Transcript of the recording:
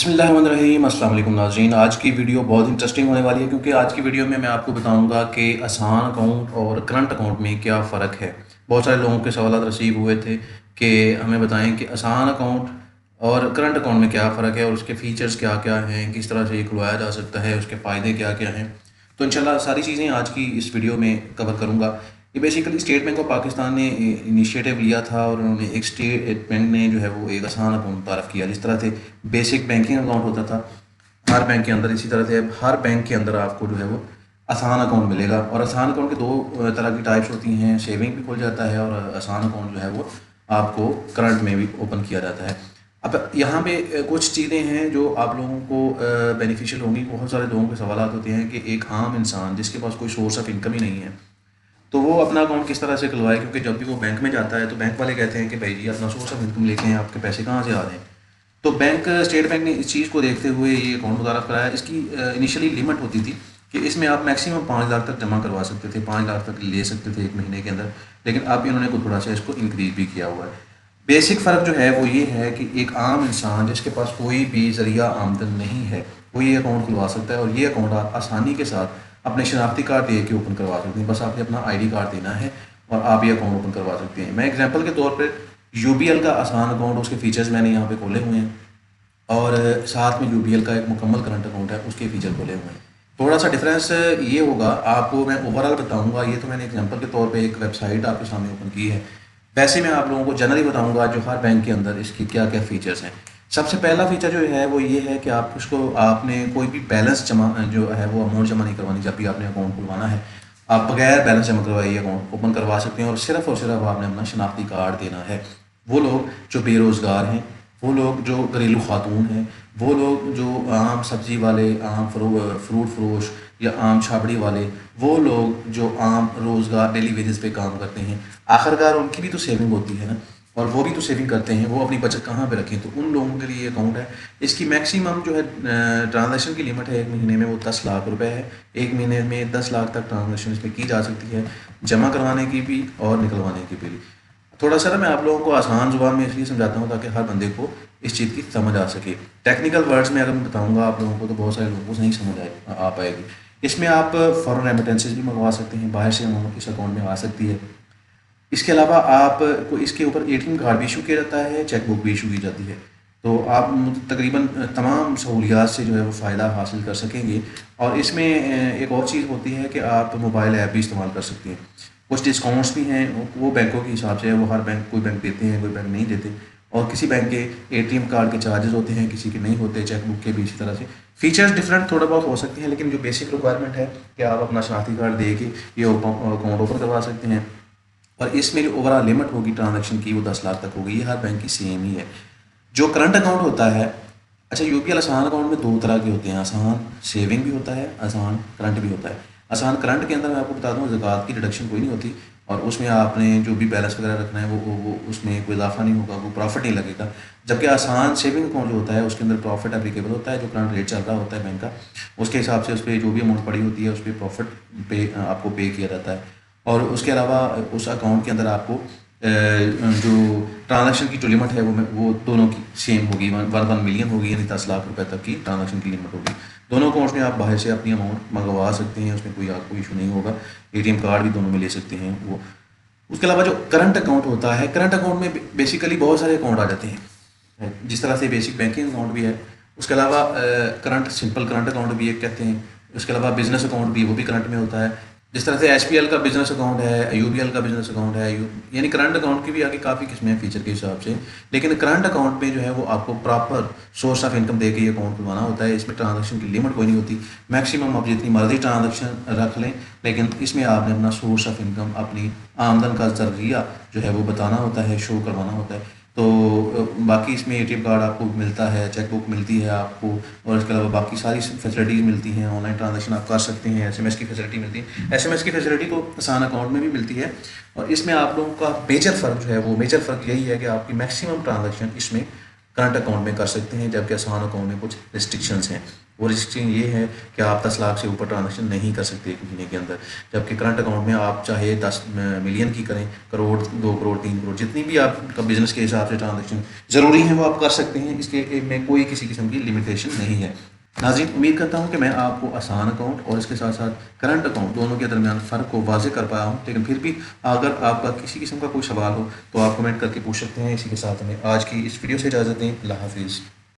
बिस्मिल्लाहिर्रहमानिर्रहीम। अस्सलाम वालेकुम नाज़रीन। आज की वीडियो बहुत इंटरेस्टिंग होने वाली है क्योंकि आज की वीडियो में मैं आपको बताऊंगा कि आसान अकाउंट और करंट अकाउंट में क्या फ़र्क है। बहुत सारे लोगों के सवाल रिसीव हुए थे कि हमें बताएं कि आसान अकाउंट और करंट अकाउंट में क्या फ़र्क है और उसके फ़ीचर्स क्या क्या हैं, किस तरह से ये खुलवाया जा सकता है, उसके फ़ायदे क्या क्या हैं। तो इंशाल्लाह सारी चीज़ें आज की इस वीडियो में कवर करूँगा। ये basically state bank of Pakistan ने इनिशिएटिव लिया था और उन्होंने एक स्टेट बैंक ने जो है वो एक आसान अकाउंट तारफ़ किया। जिस तरह से बेसिक बैंकिंग अकाउंट होता था हर बैंक के अंदर, इसी तरह से अब हर बैंक के अंदर आपको जो है वो आसान अकाउंट मिलेगा। और आसान अकाउंट के दो तरह की टाइप्स होती हैं, सेविंग भी खुल जाता है और आसान अकाउंट जो है वो आपको करंट में भी ओपन किया जाता है। अब यहाँ पे कुछ चीज़ें हैं जो आप लोगों को बेनिफिशियल होंगी। बहुत सारे लोगों के सवाल होते हैं कि एक आम इंसान जिसके पास कोई सोर्स ऑफ इनकम ही नहीं है तो वो अपना अकाउंट किस तरह से खुलवाए, क्योंकि जब भी वो बैंक में जाता है तो बैंक वाले कहते हैं कि भाई जी अपना सोर्स ऑफ इनकम लेके हैं, आपके पैसे कहाँ से आ रहे हैं। तो स्टेट बैंक ने इस चीज़ को देखते हुए ये अकाउंट मुतारफ़ कराया। इसकी इनिशियली लिमिट होती थी कि इसमें आप मैक्सिमम 5 लाख तक जमा करवा सकते थे, 5 लाख तक ले सकते थे एक महीने के अंदर। लेकिन अब इन्होंने को थोड़ा सा इसको इंक्रीज भी किया हुआ है। बेसिक फ़र्क जो है वो ये है कि एक आम इंसान जिसके पास कोई भी ज़रिया आमदन नहीं है वो ये अकाउंट खुलवा सकता है और ये अकाउंट आप आसानी के साथ अपने शनाख्ती कार्ड दे के ओपन करवा सकते हैं। बस आपने अपना ID कार्ड देना है और आप ये अकाउंट ओपन करवा सकते हैं। मैं एग्जांपल के तौर पर UBL का आसान अकाउंट, उसके फीचर्स मैंने यहाँ पे खोले हुए हैं और साथ में UBL का एक मुकम्मल करंट अकाउंट है, उसके फीचर खोले हुए हैं। थोड़ा सा डिफरेंस ये होगा, आपको मैं ओवरऑल बताऊंगा। ये तो मैंने एग्जांपल के तौर पे एक वेबसाइट आपके सामने ओपन की है। वैसे मैं आप लोगों को जनरली बताऊंगा जो हर बैंक के अंदर इसकी क्या क्या फ़ीचर्स हैं। सबसे पहला फ़ीचर जो है वो ये है कि आप उसको आपने कोई भी बैलेंस जमा जो है वो अमाउंट जमा नहीं करवानी। जब भी आपने अकाउंट खुलवाना है आप बगैर बैलेंस जमा करवाइए अकाउंट ओपन करवा सकते हैं और सिर्फ आपने अपना शनाख्ती कार्ड देना है। वो लोग जो बेरोज़गार हैं, वो लोग जो घरेलू खातून हैं, वो लोग जो आम सब्ज़ी वाले, आम फ्रूट फरोश या आम छाबड़ी वाले, वो लोग जो आम रोज़गार डेली वेजेस पे काम करते हैं, आखिरकार उनकी भी तो सेविंग होती है ना, और वो भी तो सेविंग करते हैं। वो अपनी बचत कहाँ पे रखें, तो उन लोगों के लिए अकाउंट है। इसकी मैक्सिमम जो है ट्रांजैक्शन की लिमिट है एक महीने में वो 10 लाख रुपए है। एक महीने में 10 लाख तक ट्रांजैक्शन इसमें की जा सकती है, जमा करवाने की भी और निकलवाने की भी। थोड़ा सा ना मैं आप लोगों को आसान जुबान में इसलिए समझाता हूँ ताकि हर बंदे को इस चीज़ की समझ आ सके। टेक्निकल वर्ड्स में अगर मैं बताऊँगा आप लोगों को तो बहुत सारे लोगों को नहीं समझ आ पाएगी। इसमें आप फ़ॉरेन रेमिटेंसेज भी मंगवा सकते हैं, बाहर से अमाउंट इस अकाउंट में आ सकती है। इसके अलावा आप को इसके ऊपर ATM कार्ड भी इशू किया जाता है, चेक बुक भी इशू की जाती है। तो आप तकरीबन तमाम सहूलियात से जो है वो फ़ायदा हासिल कर सकेंगे। और इसमें एक और चीज़ होती है कि आप मोबाइल ऐप भी इस्तेमाल कर सकते हैं। कुछ डिस्काउंट्स भी हैं, वो बैंकों के हिसाब से है, वो हर बैंक कोई बैंक देते हैं, कोई बैंक नहीं देते। और किसी बैंक के ATM कार्ड के चार्जेस होते हैं, किसी के नहीं होते, चेक बुक के भी इसी तरह से। फीचर्स डिफरेंट थोड़ा बहुत हो सकते हैं, लेकिन जो बेसिक रिक्वायरमेंट है कि आप अपना शनाख्ती कार्ड दे के ये अकाउंट ओपन करवा सकते हैं। और इसमें जो ओवरऑल लिमिट होगी ट्रांजैक्शन की वो 10 लाख तक होगी। ये हर बैंक की सेम ही है। जो करंट अकाउंट होता है, अच्छा UBL आसान अकाउंट में दो तरह के होते हैं, आसान सेविंग भी होता है, आसान करंट भी होता है। आसान करंट के अंदर मैं आपको बता दूं ज़कात की डिडक्शन कोई नहीं होती और उसमें आपने जो भी बैलेंस वगैरह रखना है वो उसमें कोई इजाफा नहीं होगा, वो प्रॉफिट नहीं लगेगा। जबकि आसान सेविंग अकाउंट जो होता है उसके अंदर प्रॉफिट एप्लीकेबल होता है, जो करंट रेट चल रहा होता है बैंक का उसके हिसाब से उस पर जो भी अमाउंट पड़ी होती है उस पर प्रॉफिट पे आपको पे किया जाता है। और उसके अलावा उस अकाउंट के अंदर आपको जो ट्रांजैक्शन की जो लिमिट है वो दोनों की सेम होगी, 1 मिलियन होगी, यानी 10 लाख रुपए तक की ट्रांजैक्शन की लिमिट होगी। दोनों अकाउंट्स में आप बाहर से अपनी अमाउंट मंगवा सकते हैं, उसमें कोई आपको इशू नहीं होगा। ATM कार्ड भी दोनों में ले सकते हैं वो। उसके अलावा जो करंट अकाउंट होता है, करंट अकाउंट में बेसिकली बहुत सारे अकाउंट आ जाते हैं। जिस तरह से बेसिक बैंकिंग अकाउंट भी है, उसके अलावा करंट सिंपल करंट अकाउंट भी एक कहते हैं। उसके अलावा बिजनेस अकाउंट भी, वो भी करंट में होता है। जिस तरह से HPL का बिजनेस अकाउंट है, UBL का बिजनेस अकाउंट है, यानी करंट अकाउंट की भी आगे काफ़ी किस्में हैं फीचर के हिसाब से। लेकिन करंट अकाउंट में जो है वो आपको प्रॉपर सोर्स ऑफ इनकम दे के ये अकाउंट खुलवाना होता है। इसमें ट्रांजैक्शन की लिमिट कोई नहीं होती, मैक्सिमम आप जितनी मर्जी ट्रांजैक्शन रख लें, लेकिन इसमें आपने अपना सोर्स ऑफ इनकम, अपनी आमदन का ज़रिया जो है वो बताना होता है, शो करवाना होता है। तो बाकी इसमें ATM कार्ड आपको मिलता है, चेक बुक मिलती है आपको, और इसके अलावा बाकी सारी फैसिलिटीज़ मिलती हैं। ऑनलाइन ट्रांजैक्शन आप कर सकते हैं, SMS की फैसिलिटी मिलती है। SMS की फैसिलिटी तो आसान अकाउंट में भी मिलती है। और इसमें आप लोगों का मेजर फ़र्क जो है वो मेजर फ़र्क यही है कि आपकी मैक्सिमम ट्रांजैक्शन इसमें करंट अकाउंट में कर सकते हैं, जबकि आसान अकाउंट में कुछ रिस्ट्रिक्शंस हैं। اور اس چیز یہ ہے کہ آپ 10 لاکھ سے اوپر ٹرانزیکشن نہیں کر سکتے ایک مہینے کے اندر، جبکہ کرنٹ اکاؤنٹ میں آپ چاہے 10 ملین کی کریں، کروڑ، 2 کروڑ، 3 کروڑ، جتنی بھی آپ کا بزنس کے حساب سے ٹرانزیکشن ضروری ہیں وہ آپ کر سکتے ہیں، اس کے میں کوئی کسی قسم کی لمیٹیشن نہیں ہے۔ ناظرین، امید کرتا ہوں کہ میں آپ کو آسان اکاؤنٹ اور اس کے ساتھ ساتھ کرنٹ اکاؤنٹ دونوں کے درمیان فرق کو واضح کر پایا ہوں، لیکن پھر بھی اگر آپ کا کسی قسم کا کوئی سوال ہو تو آپ کمنٹ کر کے پوچھ سکتے ہیں۔ اسی کے ساتھ ہمیں آج کی اس ویڈیو سے اجازت دیں۔ اللہ حافظ۔